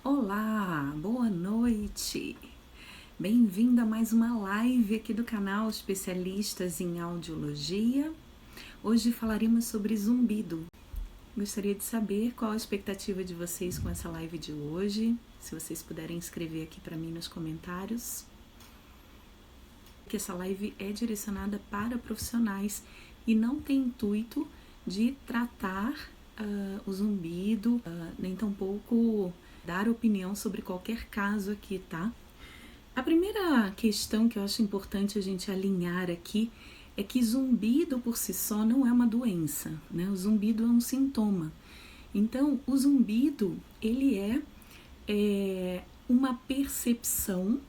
Olá, boa noite! Bem-vindo a mais uma live aqui do canal Especialistas em Audiologia. Hoje falaremos sobre zumbido. Gostaria de saber qual a expectativa de vocês com essa live de hoje. Se vocês puderem escrever aqui para mim nos comentários. Que essa live é direcionada para profissionais e não tem intuito de tratar o zumbido, nem tampouco dar opinião sobre qualquer caso aqui, tá? A primeira questão que eu acho importante a gente alinhar aqui é que zumbido por si só não é uma doença, né? O zumbido é um sintoma. Então, o zumbido, ele é uma percepção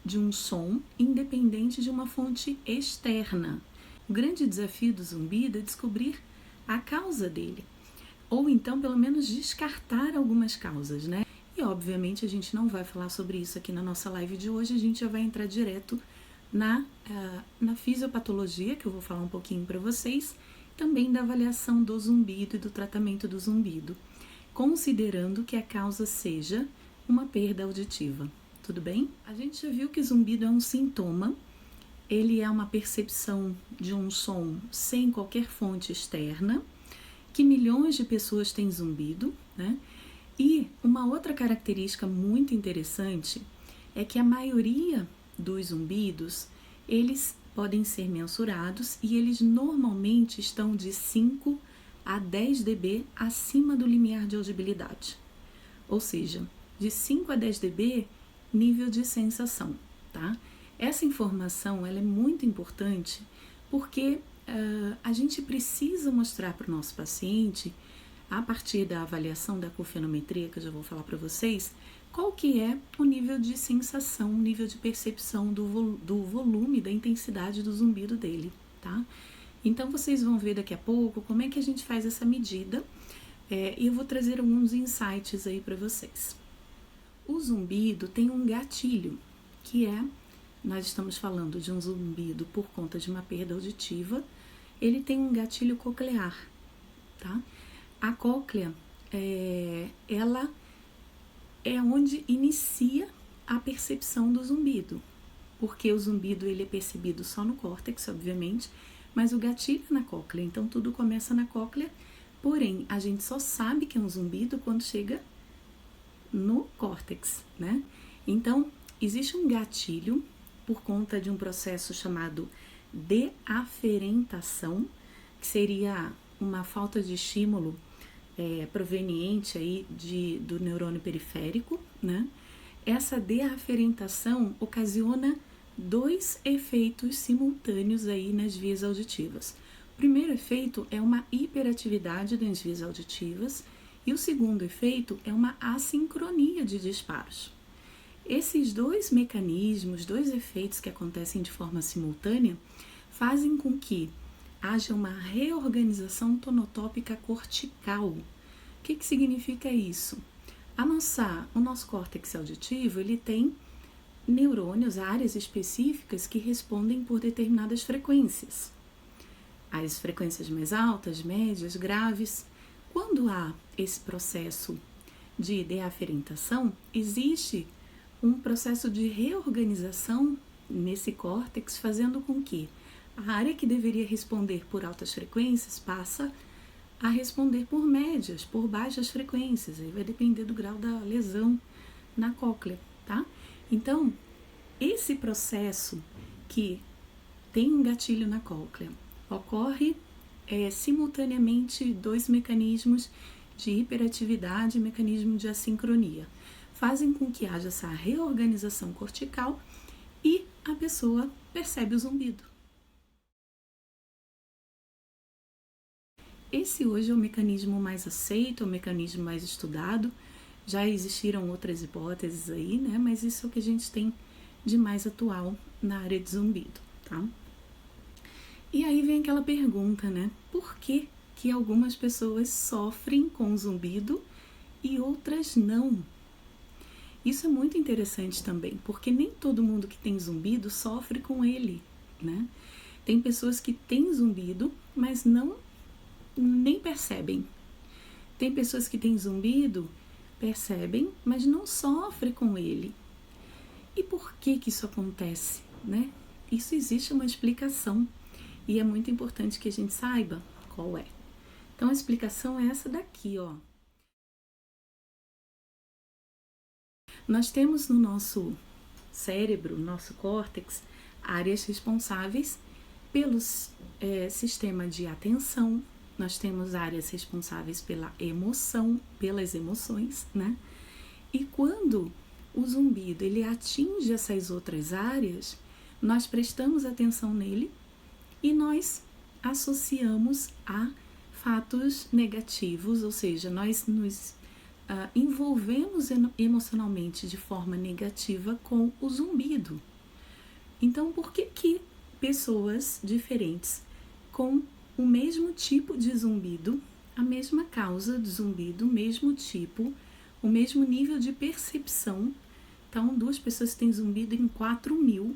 de um som independente de uma fonte externa. O grande desafio do zumbido é descobrir a causa dele, ou então pelo menos descartar algumas causas, né? E obviamente a gente não vai falar sobre isso aqui na nossa live de hoje, a gente já vai entrar direto na fisiopatologia, que eu vou falar um pouquinho para vocês, também da avaliação do zumbido e do tratamento do zumbido, considerando que a causa seja uma perda auditiva. Tudo bem? A gente já viu que zumbido é um sintoma, ele é uma percepção de um som sem qualquer fonte externa, que milhões de pessoas têm zumbido, né? E uma outra característica muito interessante é que a maioria dos zumbidos, eles podem ser mensurados e eles normalmente estão de 5 a 10 dB acima do limiar de audibilidade. Ou seja, de 5 a 10 dB, nível de sensação, tá? Essa informação ela é muito importante porque a gente precisa mostrar para o nosso paciente, a partir da avaliação da acufenometria, que eu já vou falar para vocês, qual que é o nível de sensação, o nível de percepção do volume, da intensidade do zumbido dele, tá? Então, vocês vão ver daqui a pouco como é que a gente faz essa medida e eu vou trazer alguns insights aí para vocês. O zumbido tem um gatilho, que nós estamos falando de um zumbido por conta de uma perda auditiva, ele tem um gatilho coclear, tá? A cóclea, ela é onde inicia a percepção do zumbido, porque o zumbido ele é percebido só no córtex, obviamente, mas o gatilho é na cóclea, então tudo começa na cóclea, porém, a gente só sabe que é um zumbido quando chega no córtex, né? Então, existe um gatilho por conta de um processo chamado deaferentação, que seria uma falta de estímulo proveniente aí do neurônio periférico, né? Essa deaferentação ocasiona dois efeitos simultâneos aí nas vias auditivas. O primeiro efeito é uma hiperatividade das vias auditivas e o segundo efeito é uma assincronia de disparos. Esses dois mecanismos, dois efeitos que acontecem de forma simultânea, fazem com que haja uma reorganização tonotópica cortical. O que significa isso? O nosso córtex auditivo, ele tem neurônios, áreas específicas que respondem por determinadas frequências. As frequências mais altas, médias, graves. Quando há esse processo de deaferentação, existe um processo de reorganização nesse córtex, fazendo com que a área que deveria responder por altas frequências passa a responder por médias, por baixas frequências. Aí vai depender do grau da lesão na cóclea, tá? Então, esse processo que tem um gatilho na cóclea, ocorre simultaneamente dois mecanismos de hiperatividade e mecanismo de assincronia. Fazem com que haja essa reorganização cortical e a pessoa percebe o zumbido. Esse hoje é o mecanismo mais aceito, é o mecanismo mais estudado. Já existiram outras hipóteses aí, né? Mas isso é o que a gente tem de mais atual na área de zumbido, tá? E aí vem aquela pergunta, né? Por que algumas pessoas sofrem com zumbido e outras não? Isso é muito interessante também, porque nem todo mundo que tem zumbido sofre com ele, né? Tem pessoas que têm zumbido, mas nem percebem. Tem pessoas que têm zumbido percebem, mas não sofrem com ele. E por que isso acontece, né? Isso existe uma explicação e é muito importante que a gente saiba qual é. Então a explicação é essa daqui, ó. Nós temos no nosso cérebro, nosso córtex, áreas responsáveis pelos sistema de atenção. Nós temos áreas responsáveis pela emoção, pelas emoções, né? E quando o zumbido ele atinge essas outras áreas, nós prestamos atenção nele e nós associamos a fatos negativos, ou seja, nós nos envolvemos emocionalmente de forma negativa com o zumbido. Então, por que pessoas diferentes com o mesmo tipo de zumbido, a mesma causa de zumbido, o mesmo tipo, o mesmo nível de percepção, então duas pessoas têm zumbido em 4.000,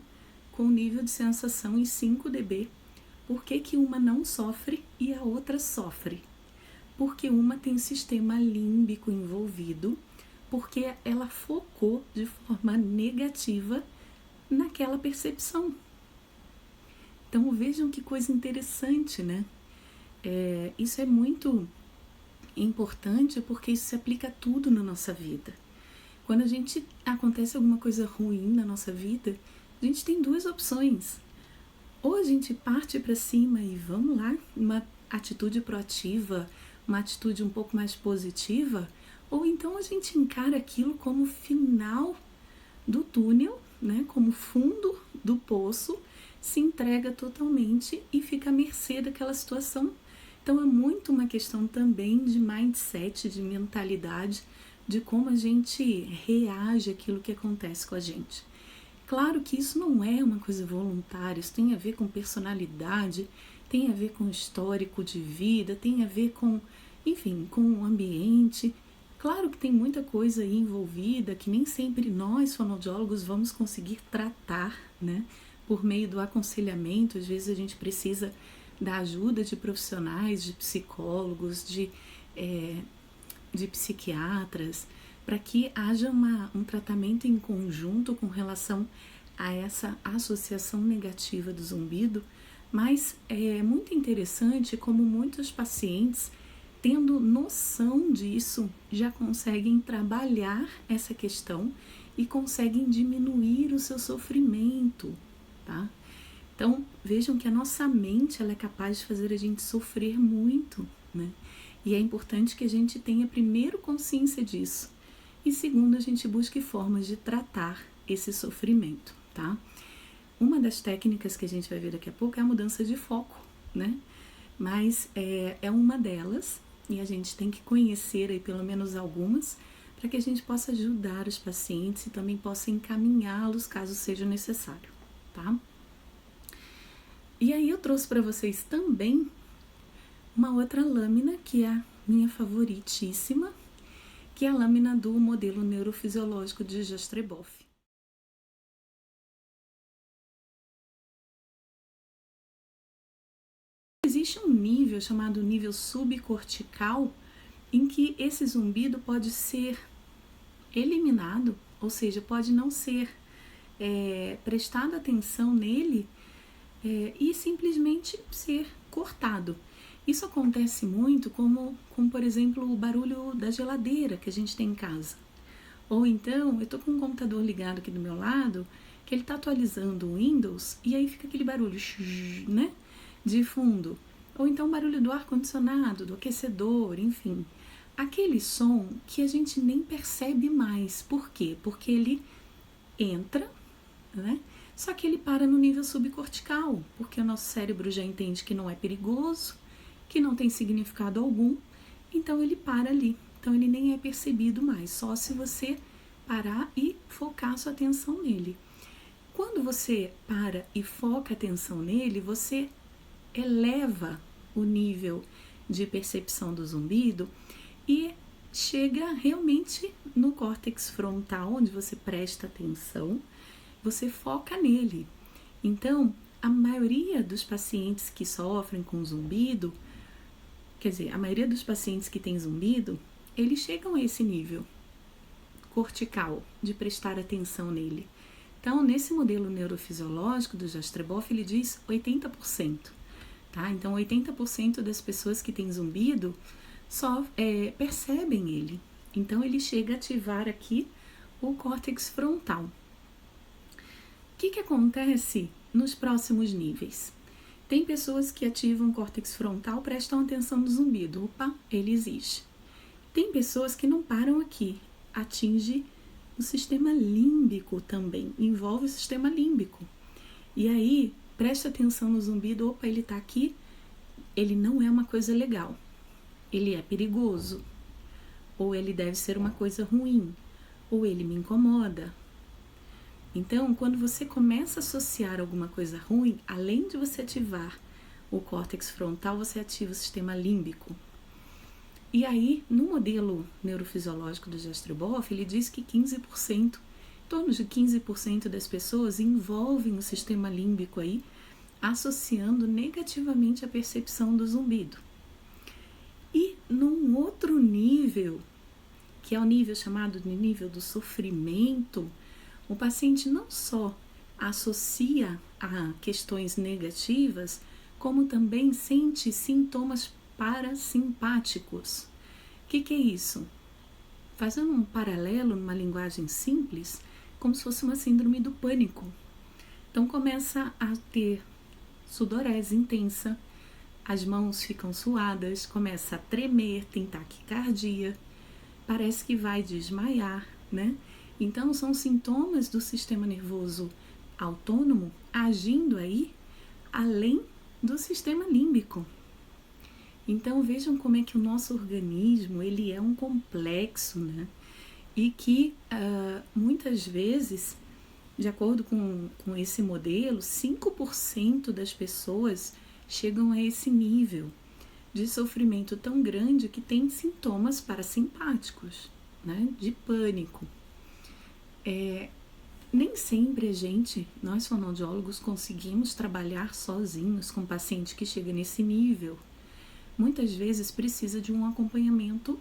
com nível de sensação em 5 dB, por que uma não sofre e a outra sofre? Porque uma tem sistema límbico envolvido, porque ela focou de forma negativa naquela percepção. Então vejam que coisa interessante, né? Isso é muito importante porque isso se aplica a tudo na nossa vida. Quando acontece alguma coisa ruim na nossa vida, a gente tem duas opções. Ou a gente parte para cima e vamos lá, uma atitude proativa, uma atitude um pouco mais positiva, ou então a gente encara aquilo como final do túnel, né, como fundo do poço, se entrega totalmente e fica à mercê daquela situação. Então é muito uma questão também de mindset, de mentalidade, de como a gente reage àquilo que acontece com a gente. Claro que isso não é uma coisa voluntária, isso tem a ver com personalidade, tem a ver com histórico de vida, tem a ver com, enfim, com o ambiente. Claro que tem muita coisa aí envolvida que nem sempre nós, fonoaudiólogos, vamos conseguir tratar, né? Por meio do aconselhamento, às vezes a gente precisa da ajuda de profissionais, de psicólogos, de psiquiatras, para que haja um tratamento em conjunto com relação a essa associação negativa do zumbido, mas é muito interessante como muitos pacientes, tendo noção disso, já conseguem trabalhar essa questão e conseguem diminuir o seu sofrimento, tá? Então, vejam que a nossa mente ela é capaz de fazer a gente sofrer muito, né? E é importante que a gente tenha, primeiro, consciência disso. E segundo, a gente busque formas de tratar esse sofrimento, tá? Uma das técnicas que a gente vai ver daqui a pouco é a mudança de foco, né? Mas é uma delas e a gente tem que conhecer aí pelo menos algumas para que a gente possa ajudar os pacientes e também possa encaminhá-los caso seja necessário, tá? E aí eu trouxe para vocês também uma outra lâmina que é a minha favoritíssima, que é a lâmina do modelo neurofisiológico de Jastreboff. Existe um nível chamado nível subcortical em que esse zumbido pode ser eliminado, ou seja, pode não ser prestado atenção nele e simplesmente ser cortado. Isso acontece muito como, por exemplo, o barulho da geladeira que a gente tem em casa. Ou então, eu tô com um computador ligado aqui do meu lado, que ele tá atualizando o Windows, e aí fica aquele barulho, né, de fundo. Ou então o barulho do ar-condicionado, do aquecedor, enfim. Aquele som que a gente nem percebe mais. Por quê? Porque ele entra, né, só que ele para no nível subcortical, porque o nosso cérebro já entende que não é perigoso, que não tem significado algum, então ele para ali. Então ele nem é percebido mais, só se você parar e focar sua atenção nele. Quando você para e foca a atenção nele, você eleva o nível de percepção do zumbido e chega realmente no córtex frontal, onde você presta atenção, você foca nele. Então, a maioria dos pacientes que sofrem com zumbido, quer dizer, a maioria dos pacientes que têm zumbido, eles chegam a esse nível, cortical, de prestar atenção nele. Então, nesse modelo neurofisiológico do Jastreboff, ele diz 80%. Tá? Então, 80% das pessoas que têm zumbido só percebem ele. Então, ele chega a ativar aqui o córtex frontal. O que acontece nos próximos níveis? Tem pessoas que ativam o córtex frontal, prestam atenção no zumbido. Opa, ele existe. Tem pessoas que não param aqui, atinge o sistema límbico também, envolve o sistema límbico. E aí, presta atenção no zumbido, opa, ele tá aqui, ele não é uma coisa legal, ele é perigoso, ou ele deve ser uma coisa ruim, ou ele me incomoda. Então, quando você começa a associar alguma coisa ruim, além de você ativar o córtex frontal, você ativa o sistema límbico. E aí, no modelo neurofisiológico do Jastreboff, ele diz que 15%, em torno de 15% das pessoas envolvem o sistema límbico aí, associando negativamente a percepção do zumbido. E num outro nível, que é o nível chamado de nível do sofrimento, o paciente não só associa a questões negativas, como também sente sintomas parasimpáticos. O que é isso? Fazendo um paralelo numa linguagem simples, como se fosse uma síndrome do pânico. Então começa a ter sudorese intensa, as mãos ficam suadas, começa a tremer, tem taquicardia, parece que vai desmaiar, né? Então são sintomas do sistema nervoso autônomo agindo aí além do sistema límbico. Então vejam como é que o nosso organismo ele é um complexo, né? E que muitas vezes, de acordo com esse modelo, 5% das pessoas chegam a esse nível de sofrimento tão grande que tem sintomas parasimpáticos, né? De pânico. Nem sempre nós fonoaudiólogos, conseguimos trabalhar sozinhos com paciente que chega nesse nível. Muitas vezes precisa de um acompanhamento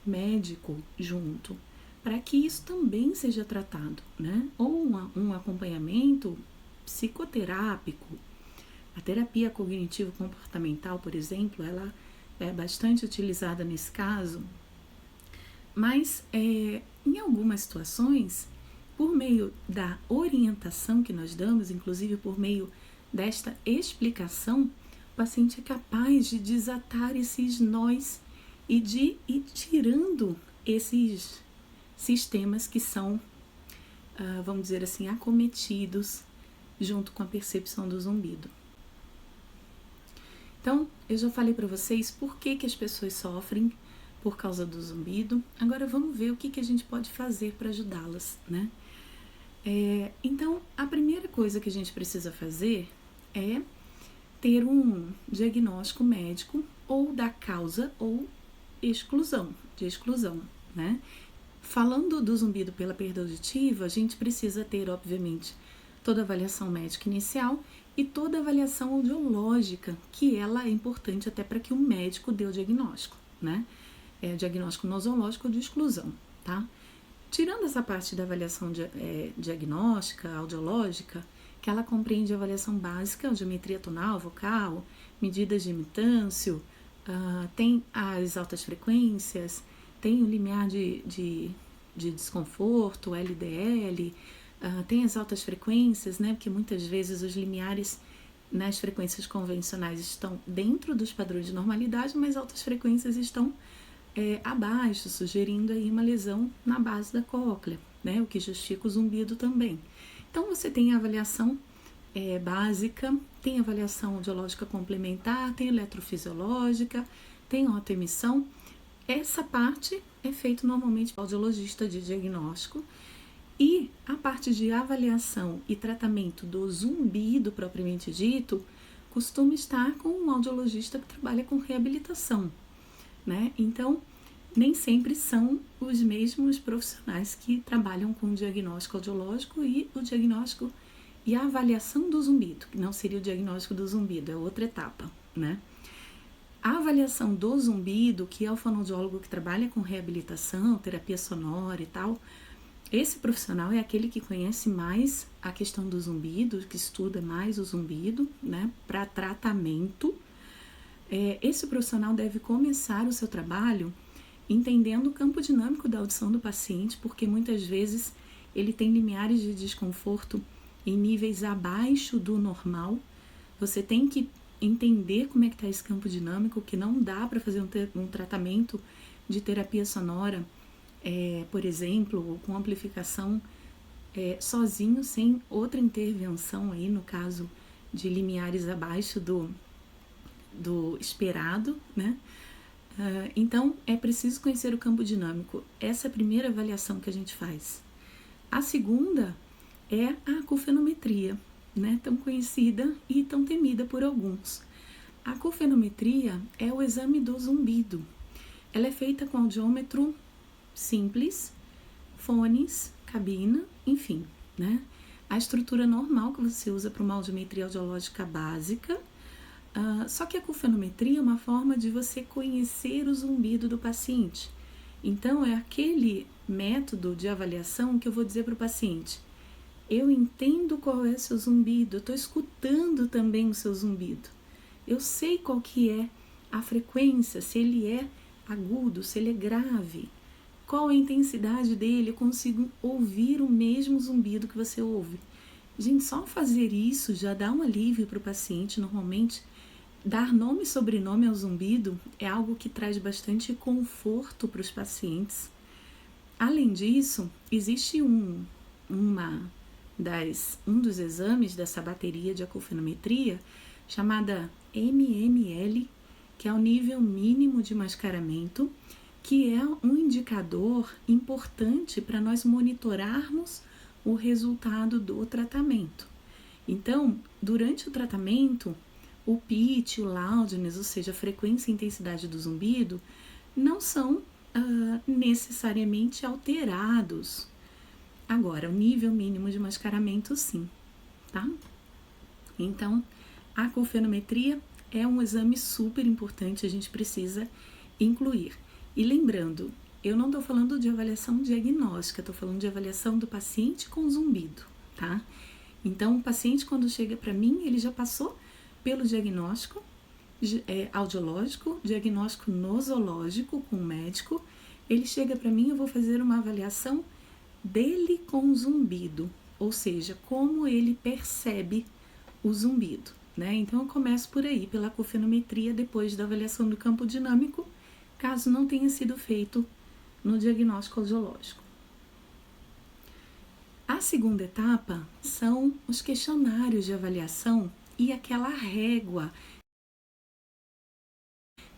médico junto, para que isso também seja tratado, né? Ou um acompanhamento psicoterápico. A terapia cognitivo-comportamental, por exemplo, ela é bastante utilizada nesse caso, mas em algumas situações, por meio da orientação que nós damos, inclusive por meio desta explicação, o paciente é capaz de desatar esses nós e de ir tirando esses sistemas que são, vamos dizer assim, acometidos junto com a percepção do zumbido. Então, eu já falei para vocês por que as pessoas sofrem por causa do zumbido. Agora vamos ver o que a gente pode fazer para ajudá-las, né? Então, a primeira coisa que a gente precisa fazer é ter um diagnóstico médico ou da causa ou de exclusão, né? Falando do zumbido pela perda auditiva, a gente precisa ter, obviamente, toda a avaliação médica inicial e toda a avaliação audiológica, que ela é importante até para que o médico dê o diagnóstico, né? Diagnóstico nosológico de exclusão, tá? Tirando essa parte da avaliação diagnóstica, audiológica, que ela compreende a avaliação básica, audiometria tonal, vocal, medidas de imitância, tem as altas frequências, tem o limiar de desconforto, LDL, tem as altas frequências, né? Porque muitas vezes os limiares nas frequências convencionais estão dentro dos padrões de normalidade, mas altas frequências estão abaixo, sugerindo aí uma lesão na base da cóclea, né? O que justifica o zumbido também. Então, você tem a avaliação básica, tem a avaliação audiológica complementar, tem eletrofisiológica, tem autoemissão. Essa parte é feita normalmente pelo audiologista de diagnóstico. E a parte de avaliação e tratamento do zumbido propriamente dito costuma estar com um audiologista que trabalha com reabilitação, né? Então, nem sempre são os mesmos profissionais que trabalham com o diagnóstico audiológico e o diagnóstico e a avaliação do zumbido, que não seria o diagnóstico do zumbido, é outra etapa, né? A avaliação do zumbido, que é o fonoaudiólogo que trabalha com reabilitação, terapia sonora e tal, Esse profissional é aquele que conhece mais a questão do zumbido, que estuda mais o zumbido, né, para tratamento. Esse profissional deve começar o seu trabalho entendendo o campo dinâmico da audição do paciente, porque muitas vezes ele tem limiares de desconforto em níveis abaixo do normal. Você tem que entender como é que está esse campo dinâmico, que não dá para fazer um tratamento de terapia sonora, por exemplo, com amplificação sozinho, sem outra intervenção aí, no caso de limiares abaixo do esperado, né? Então, é preciso conhecer o campo dinâmico. Essa é a primeira avaliação que a gente faz. A segunda é a acufenometria, né? Tão conhecida e tão temida por alguns. A acufenometria é o exame do zumbido. Ela é feita com audiômetro simples, fones, cabina, enfim, né? A estrutura normal que você usa para uma audiometria audiológica básica. Só que a acufenometria é uma forma de você conhecer o zumbido do paciente. Então, é aquele método de avaliação que eu vou dizer para o paciente: eu entendo qual é o seu zumbido, eu estou escutando também o seu zumbido. Eu sei qual que é a frequência, se ele é agudo, se ele é grave, qual a intensidade dele, eu consigo ouvir o mesmo zumbido que você ouve. Gente, só fazer isso já dá um alívio para o paciente. Normalmente, dar nome e sobrenome ao zumbido é algo que traz bastante conforto para os pacientes. Além disso, existe um dos exames dessa bateria de acufenometria chamada MML, que é o nível mínimo de mascaramento, que é um indicador importante para nós monitorarmos o resultado do tratamento. Então, durante o tratamento, o pitch, o loudness, ou seja, a frequência e intensidade do zumbido, não são necessariamente alterados. Agora, o nível mínimo de mascaramento, sim, tá? Então, a acufenometria é um exame super importante, a gente precisa incluir. E lembrando, eu não estou falando de avaliação diagnóstica, estou falando de avaliação do paciente com zumbido, tá? Então, o paciente, quando chega para mim, ele já passou pelo diagnóstico audiológico, diagnóstico nosológico com o médico. Ele chega para mim, eu vou fazer uma avaliação dele com zumbido, ou seja, como ele percebe o zumbido, né? Então, eu começo por aí, pela acufenometria, depois da avaliação do campo dinâmico, caso não tenha sido feito no diagnóstico audiológico. A segunda etapa são os questionários de avaliação e aquela régua,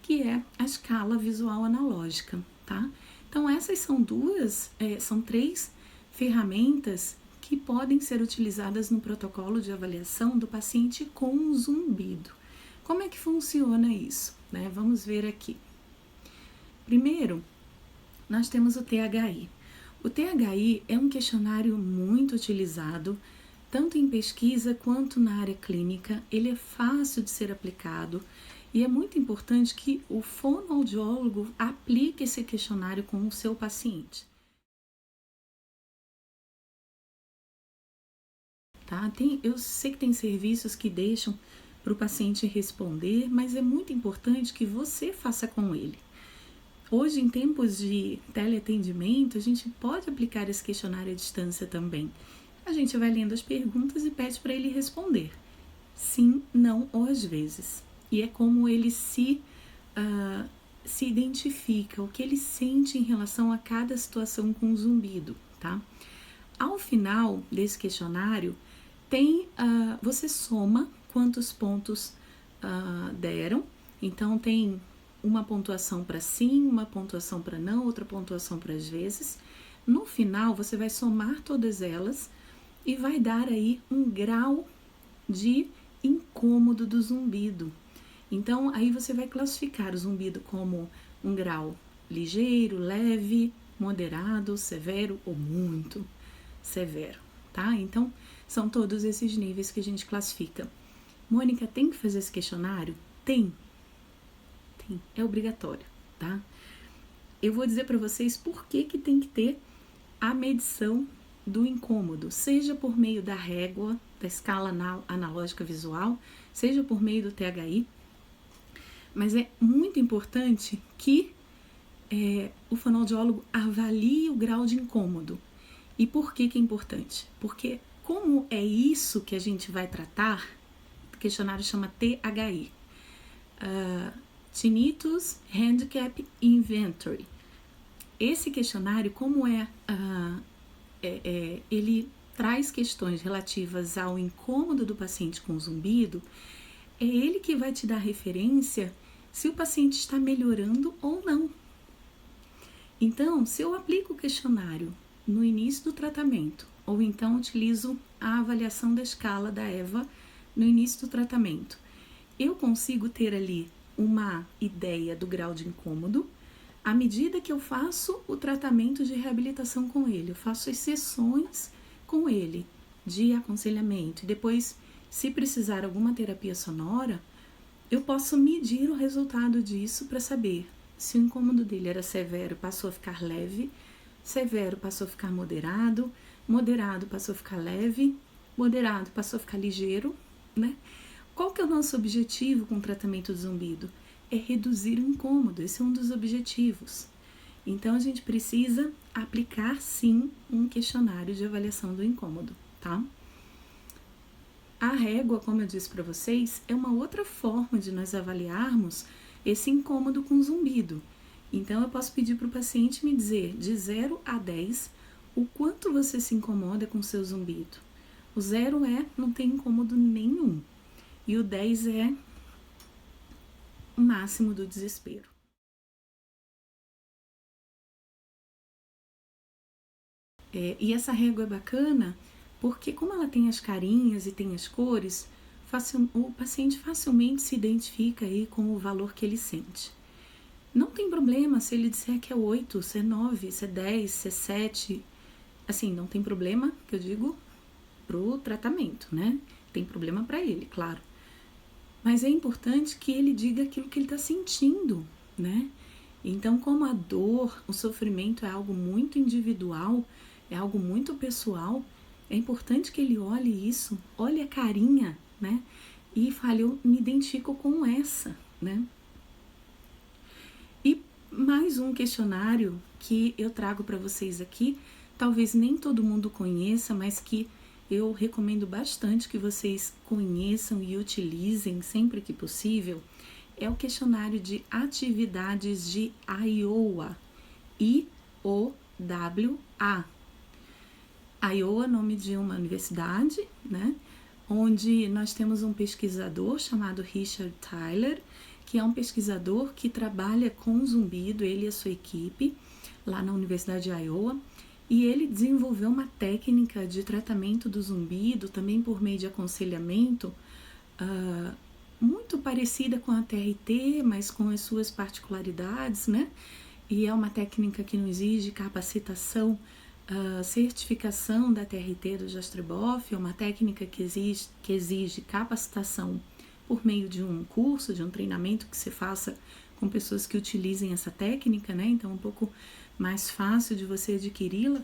que é a escala visual analógica, tá? Então, essas são três ferramentas que podem ser utilizadas no protocolo de avaliação do paciente com zumbido. Como é que funciona isso, né? Vamos ver aqui. Primeiro, nós temos o THI. O THI é um questionário muito utilizado, tanto em pesquisa quanto na área clínica. Ele é fácil de ser aplicado e é muito importante que o fonoaudiólogo aplique esse questionário com o seu paciente. Tá? Eu sei que tem serviços que deixam para o paciente responder, mas é muito importante que você faça com ele. Hoje, em tempos de teleatendimento, a gente pode aplicar esse questionário à distância também. A gente vai lendo as perguntas e pede para ele responder sim, não ou às vezes. E é como ele se identifica, o que ele sente em relação a cada situação com zumbido, tá? Ao final desse questionário, você soma quantos pontos deram. Então, tem uma pontuação para sim, uma pontuação para não, outra pontuação para às vezes. No final, você vai somar todas elas e vai dar aí um grau de incômodo do zumbido. Então, aí você vai classificar o zumbido como um grau ligeiro, leve, moderado, severo ou muito severo, tá? Então, são todos esses níveis que a gente classifica. Mônica, tem que fazer esse questionário? Tem. É obrigatório, tá? Eu vou dizer para vocês por que tem que ter a medição do incômodo, seja por meio da régua, da escala analógica visual, seja por meio do THI, mas é muito importante que o fonoaudiólogo avalie o grau de incômodo. E por que é importante? Porque como é isso que a gente vai tratar, o questionário chama THI, Tinnitus Handicap Inventory. Esse questionário, como ele traz questões relativas ao incômodo do paciente com zumbido, é ele que vai te dar referência se o paciente está melhorando ou não. Então, se eu aplico o questionário no início do tratamento, ou então utilizo a avaliação da escala da EVA no início do tratamento, eu consigo ter ali uma ideia do grau de incômodo à medida que eu faço o tratamento de reabilitação com ele. Eu faço as sessões com ele de aconselhamento e depois, se precisar alguma terapia sonora, eu posso medir o resultado disso para saber se o incômodo dele era severo, passou a ficar leve, severo passou a ficar moderado, moderado passou a ficar leve, moderado passou a ficar ligeiro, né? Qual que é o nosso objetivo com o tratamento do zumbido? É reduzir o incômodo, esse é um dos objetivos. Então, a gente precisa aplicar, sim, um questionário de avaliação do incômodo, tá? A régua, como eu disse para vocês, é uma outra forma de nós avaliarmos esse incômodo com zumbido. Então, eu posso pedir para o paciente me dizer, de 0 a 10, o quanto você se incomoda com o seu zumbido. O 0 não tem incômodo nenhum. E o 10 é o máximo do desespero. E essa régua é bacana porque, como ela tem as carinhas e tem as cores, o paciente facilmente se identifica aí com o valor que ele sente. Não tem problema se ele disser que é 8, se é 9, se é 10, se é 7. Assim, não tem problema, que eu digo, pro tratamento, né? Tem problema para ele, claro. Mas é importante que ele diga aquilo que ele está sentindo, né? Então, como a dor, o sofrimento é algo muito individual, é algo muito pessoal, é importante que ele olhe isso, olhe a carinha, né? E fale, eu me identifico com essa, né? E mais um questionário que eu trago para vocês aqui, talvez nem todo mundo conheça, mas que eu recomendo bastante que vocês conheçam e utilizem sempre que possível, é o questionário de atividades de Iowa, I-O-W-A. Iowa é nome de uma universidade, né? Onde nós temos um pesquisador chamado Richard Tyler, que é um pesquisador que trabalha com zumbido, ele e a sua equipe, lá na Universidade de Iowa, e ele desenvolveu uma técnica de tratamento do zumbido, também por meio de aconselhamento, muito parecida com a TRT, mas com as suas particularidades, né? E é uma técnica que não exige capacitação, certificação da TRT do Jastreboff, é uma técnica que exige capacitação por meio de um curso, de um treinamento que se faça com pessoas que utilizem essa técnica, né? Então, é um pouco mais fácil de você adquiri-la.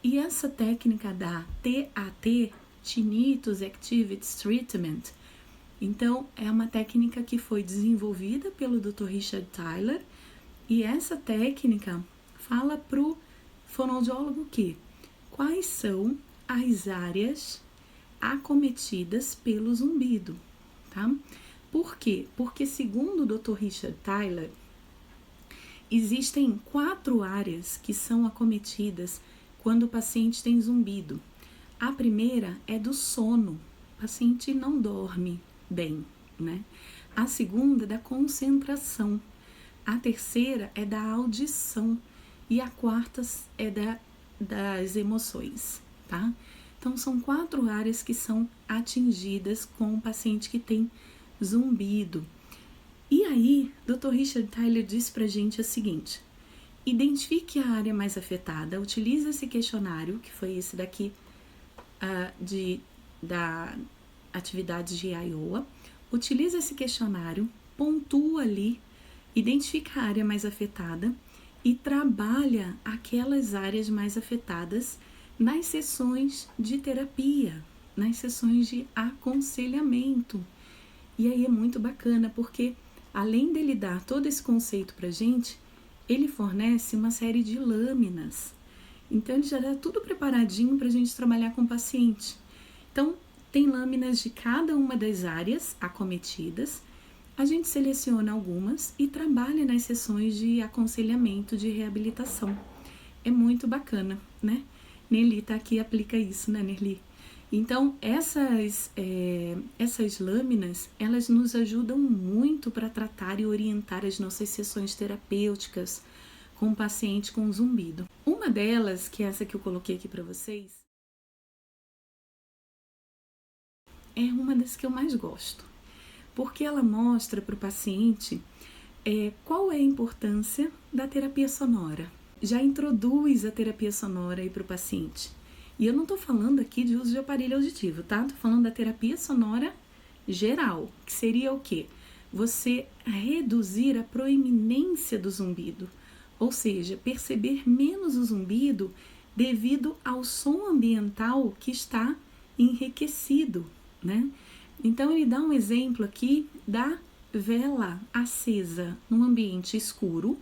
E essa técnica da TAT, Tinnitus Activities Treatment, então, é uma técnica que foi desenvolvida pelo Dr. Richard Tyler, e essa técnica fala para o fonoaudiólogo quais são as áreas acometidas pelo zumbido, tá? Por quê? Porque, segundo o Dr. Richard Tyler, existem 4 áreas que são acometidas quando o paciente tem zumbido. A primeira é do sono, o paciente não dorme bem, né? A segunda é da concentração, a terceira é da audição e a quarta é das emoções, tá? Então, são 4 áreas que são atingidas com o paciente que tem zumbido. E aí, Dr. Richard Tyler diz pra gente o seguinte: identifique a área mais afetada, utilize esse questionário, que foi esse daqui, da atividade de Iowa, utilize esse questionário, pontua ali, identifica a área mais afetada e trabalha aquelas áreas mais afetadas nas sessões de terapia, nas sessões de aconselhamento. E aí é muito bacana, porque além dele dar todo esse conceito pra gente, ele fornece uma série de lâminas. Então ele já dá tudo preparadinho pra gente trabalhar com o paciente. Então tem lâminas de cada uma das áreas acometidas. A gente seleciona algumas e trabalha nas sessões de aconselhamento, de reabilitação. É muito bacana, né? Nerli tá aqui, aplica isso, né, Nerli? Então, essas lâminas, elas nos ajudam muito para tratar e orientar as nossas sessões terapêuticas com o paciente com zumbido. Uma delas, que é essa que eu coloquei aqui para vocês, é uma das que eu mais gosto, porque ela mostra para o paciente qual é a importância da terapia sonora. Já introduz a terapia sonora aí para o paciente. E eu não estou falando aqui de uso de aparelho auditivo, tá? Estou falando da terapia sonora geral, que seria o quê? Você reduzir a proeminência do zumbido, ou seja, perceber menos o zumbido devido ao som ambiental que está enriquecido, né? Então ele dá um exemplo aqui da vela acesa num ambiente escuro,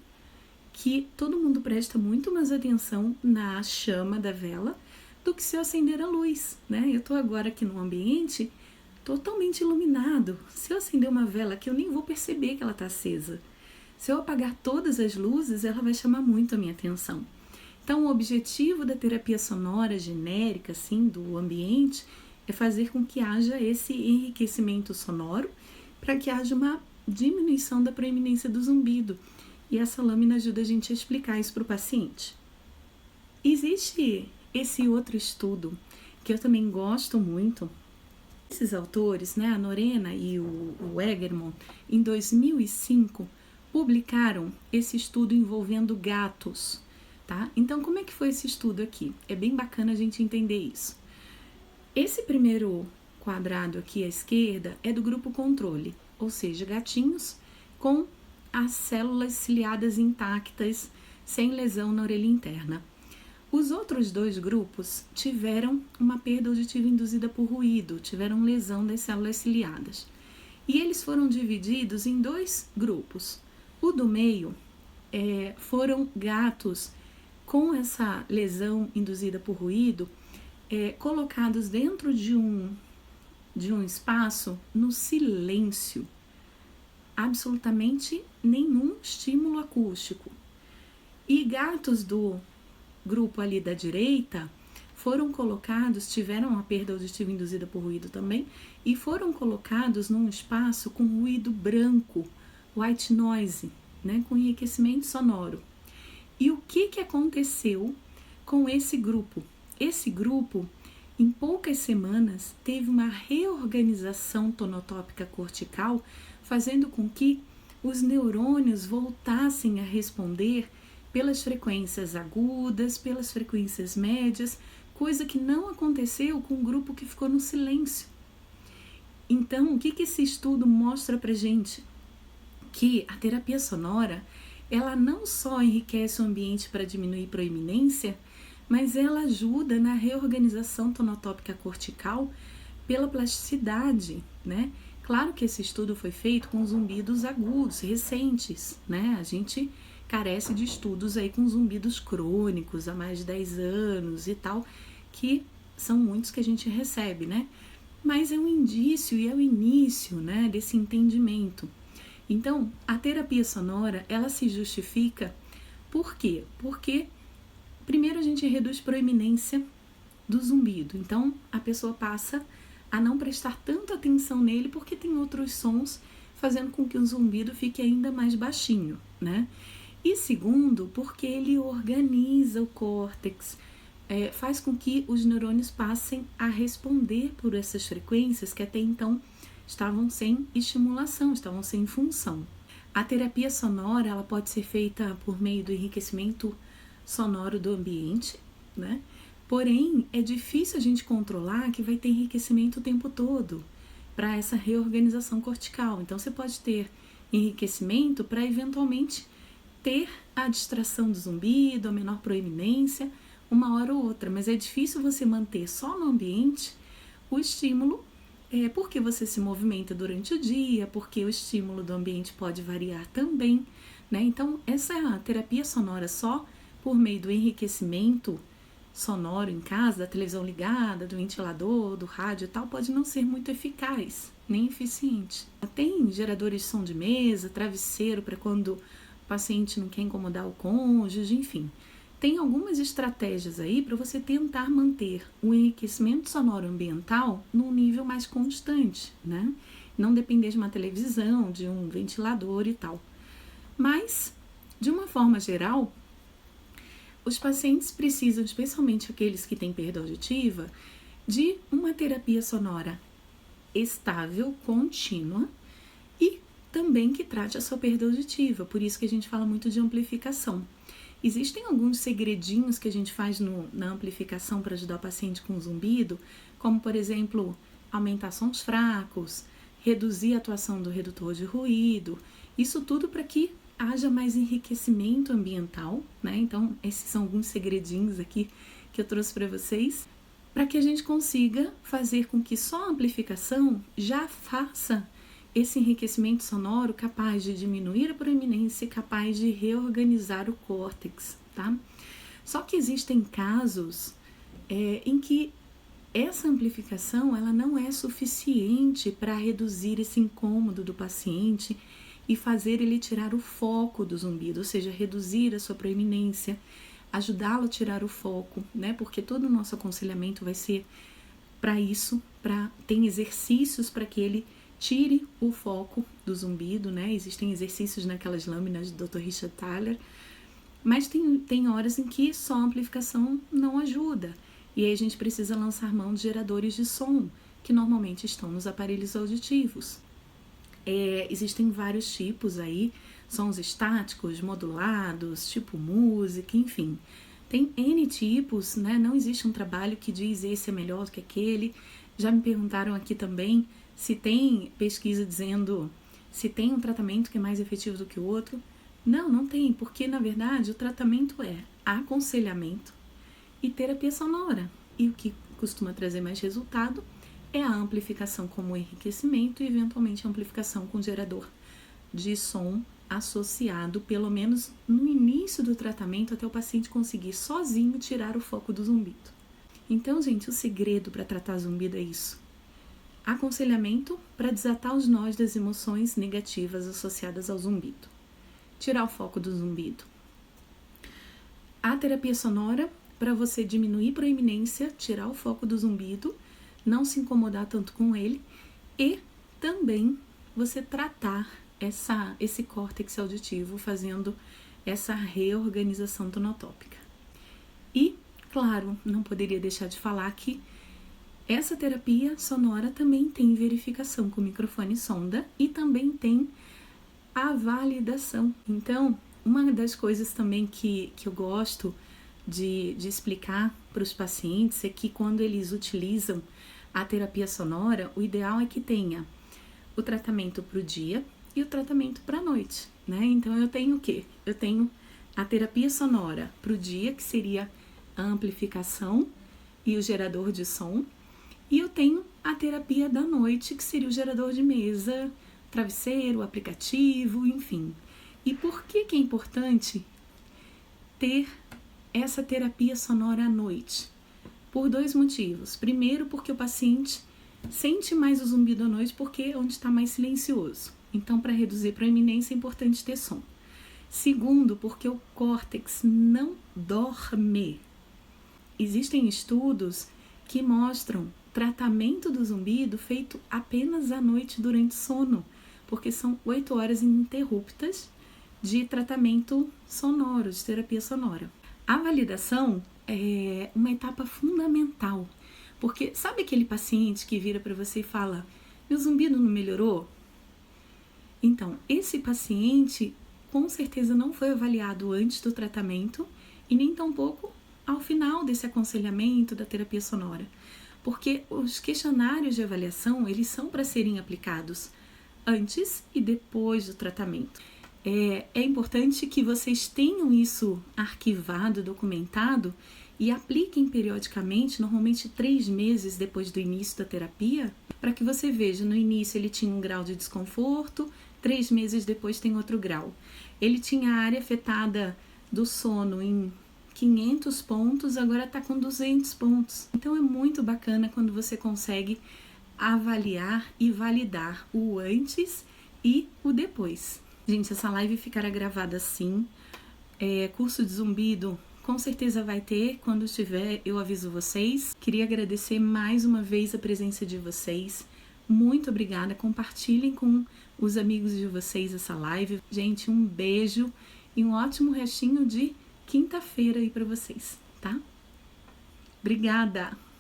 que todo mundo presta muito mais atenção na chama da vela do que se eu acender a luz, né? Eu tô agora aqui num ambiente totalmente iluminado. Se eu acender uma vela aqui, eu nem vou perceber que ela tá acesa. Se eu apagar todas as luzes, ela vai chamar muito a minha atenção. Então, o objetivo da terapia sonora genérica, assim, do ambiente, é fazer com que haja esse enriquecimento sonoro para que haja uma diminuição da proeminência do zumbido. E essa lâmina ajuda a gente a explicar isso para o paciente. Existe esse outro estudo que eu também gosto muito. Esses autores, né, a Norena e o Egerman, em 2005, publicaram esse estudo envolvendo gatos, tá? Então, como é que foi esse estudo aqui? É bem bacana a gente entender isso. Esse primeiro quadrado aqui à esquerda é do grupo controle, ou seja, gatinhos com as células ciliadas intactas, sem lesão na orelha interna. Os outros dois grupos tiveram uma perda auditiva induzida por ruído, tiveram lesão das células ciliadas. E eles foram divididos em dois grupos. O do meio foram gatos com essa lesão induzida por ruído, colocados dentro de um espaço no silêncio. Absolutamente nenhum estímulo acústico. E gatos do grupo ali da direita foram colocados, tiveram uma perda auditiva induzida por ruído também, e foram colocados num espaço com ruído branco, white noise, né, com enriquecimento sonoro. E o que aconteceu com esse grupo? Esse grupo, em poucas semanas, teve uma reorganização tonotópica cortical, fazendo com que os neurônios voltassem a responder pelas frequências agudas, pelas frequências médias, coisa que não aconteceu com o grupo que ficou no silêncio. Então, o que esse estudo mostra pra gente? Que a terapia sonora, ela não só enriquece o ambiente para diminuir proeminência, mas ela ajuda na reorganização tonotópica cortical pela plasticidade, né? Claro que esse estudo foi feito com zumbidos agudos, recentes, né? A gente carece de estudos aí com zumbidos crônicos há mais de 10 anos e tal, que são muitos que a gente recebe, né? Mas é um indício e é o início, né, desse entendimento. Então, a terapia sonora, ela se justifica por quê? Porque primeiro a gente reduz proeminência do zumbido. Então, a pessoa passa a não prestar tanta atenção nele porque tem outros sons fazendo com que o zumbido fique ainda mais baixinho, né? E segundo, porque ele organiza o córtex, faz com que os neurônios passem a responder por essas frequências que até então estavam sem estimulação, estavam sem função. A terapia sonora, ela pode ser feita por meio do enriquecimento sonoro do ambiente, né? Porém, é difícil a gente controlar que vai ter enriquecimento o tempo todo para essa reorganização cortical. Então, você pode ter enriquecimento para eventualmente ter a distração do zumbido, a menor proeminência, uma hora ou outra, mas é difícil você manter só no ambiente o estímulo, porque você se movimenta durante o dia, porque o estímulo do ambiente pode variar também, né? Então, essa terapia sonora só por meio do enriquecimento sonoro em casa, da televisão ligada, do ventilador, do rádio e tal, pode não ser muito eficaz, nem eficiente. Tem geradores de som de mesa, travesseiro para quando o paciente não quer incomodar o cônjuge, enfim. Tem algumas estratégias aí para você tentar manter o enriquecimento sonoro ambiental num nível mais constante, né? Não depender de uma televisão, de um ventilador e tal. Mas, de uma forma geral, os pacientes precisam, especialmente aqueles que têm perda auditiva, de uma terapia sonora estável, contínua e também que trate a sua perda auditiva. Por isso que a gente fala muito de amplificação. Existem alguns segredinhos que a gente faz na amplificação para ajudar o paciente com zumbido, como, por exemplo, aumentar sons fracos, reduzir a atuação do redutor de ruído, isso tudo para que haja mais enriquecimento ambiental, né? Então, esses são alguns segredinhos aqui que eu trouxe para vocês, para que a gente consiga fazer com que só a amplificação já faça esse enriquecimento sonoro capaz de diminuir a proeminência e capaz de reorganizar o córtex, tá? Só que existem casos em que essa amplificação ela não é suficiente para reduzir esse incômodo do paciente e fazer ele tirar o foco do zumbido, ou seja, reduzir a sua proeminência, ajudá-lo a tirar o foco, né? Porque todo o nosso aconselhamento vai ser para isso, tem exercícios para que ele tire o foco do zumbido, né? Existem exercícios naquelas lâminas do Dr. Richard Thaler, mas tem horas em que só a amplificação não ajuda. E aí a gente precisa lançar mão de geradores de som, que normalmente estão nos aparelhos auditivos. Existem vários tipos aí, sons estáticos, modulados, tipo música, enfim. Tem N tipos, né? Não existe um trabalho que diz esse é melhor do que aquele. Já me perguntaram aqui também se tem pesquisa dizendo se tem um tratamento que é mais efetivo do que o outro. Não tem, porque na verdade o tratamento é aconselhamento e terapia sonora. E o que costuma trazer mais resultado é a amplificação como enriquecimento e eventualmente a amplificação com gerador de som associado, pelo menos no início do tratamento, até o paciente conseguir sozinho tirar o foco do zumbido. Então, gente, o segredo para tratar zumbido é isso. Aconselhamento para desatar os nós das emoções negativas associadas ao zumbido. Tirar o foco do zumbido. A terapia sonora para você diminuir a proeminência, tirar o foco do zumbido, não se incomodar tanto com ele e também você tratar esse córtex auditivo fazendo essa reorganização tonotópica. E, claro, não poderia deixar de falar que essa terapia sonora também tem verificação com microfone e sonda e também tem a validação. Então, uma das coisas também que eu gosto de explicar para os pacientes é que quando eles utilizam a terapia sonora, o ideal é que tenha o tratamento para o dia e o tratamento para a noite, né? Então eu tenho o quê? Eu tenho a terapia sonora para o dia, que seria a amplificação e o gerador de som, e eu tenho a terapia da noite, que seria o gerador de mesa, travesseiro, aplicativo, enfim. E por que é importante ter essa terapia sonora à noite? Por dois motivos. Primeiro, porque o paciente sente mais o zumbido à noite porque é onde está mais silencioso. Então, para reduzir a proeminência, é importante ter som. Segundo, porque o córtex não dorme. Existem estudos que mostram tratamento do zumbido feito apenas à noite durante sono, porque são 8 horas ininterruptas de tratamento sonoro, de terapia sonora. A validação é uma etapa fundamental, porque sabe aquele paciente que vira para você e fala: meu zumbido não melhorou? Então, esse paciente com certeza não foi avaliado antes do tratamento e nem tampouco ao final desse aconselhamento da terapia sonora, porque os questionários de avaliação, eles são para serem aplicados antes e depois do tratamento. É importante que vocês tenham isso arquivado, documentado e apliquem periodicamente, normalmente 3 meses depois do início da terapia, para que você veja, no início ele tinha um grau de desconforto, 3 meses depois tem outro grau. Ele tinha a área afetada do sono em 500 pontos, agora está com 200 pontos. Então é muito bacana quando você consegue avaliar e validar o antes e o depois. Gente, essa live ficará gravada sim. Curso de zumbido com certeza vai ter, quando tiver eu aviso vocês. Queria agradecer mais uma vez a presença de vocês. Muito obrigada, compartilhem com os amigos de vocês essa live. Gente, um beijo e um ótimo restinho de quinta-feira aí para vocês, tá? Obrigada!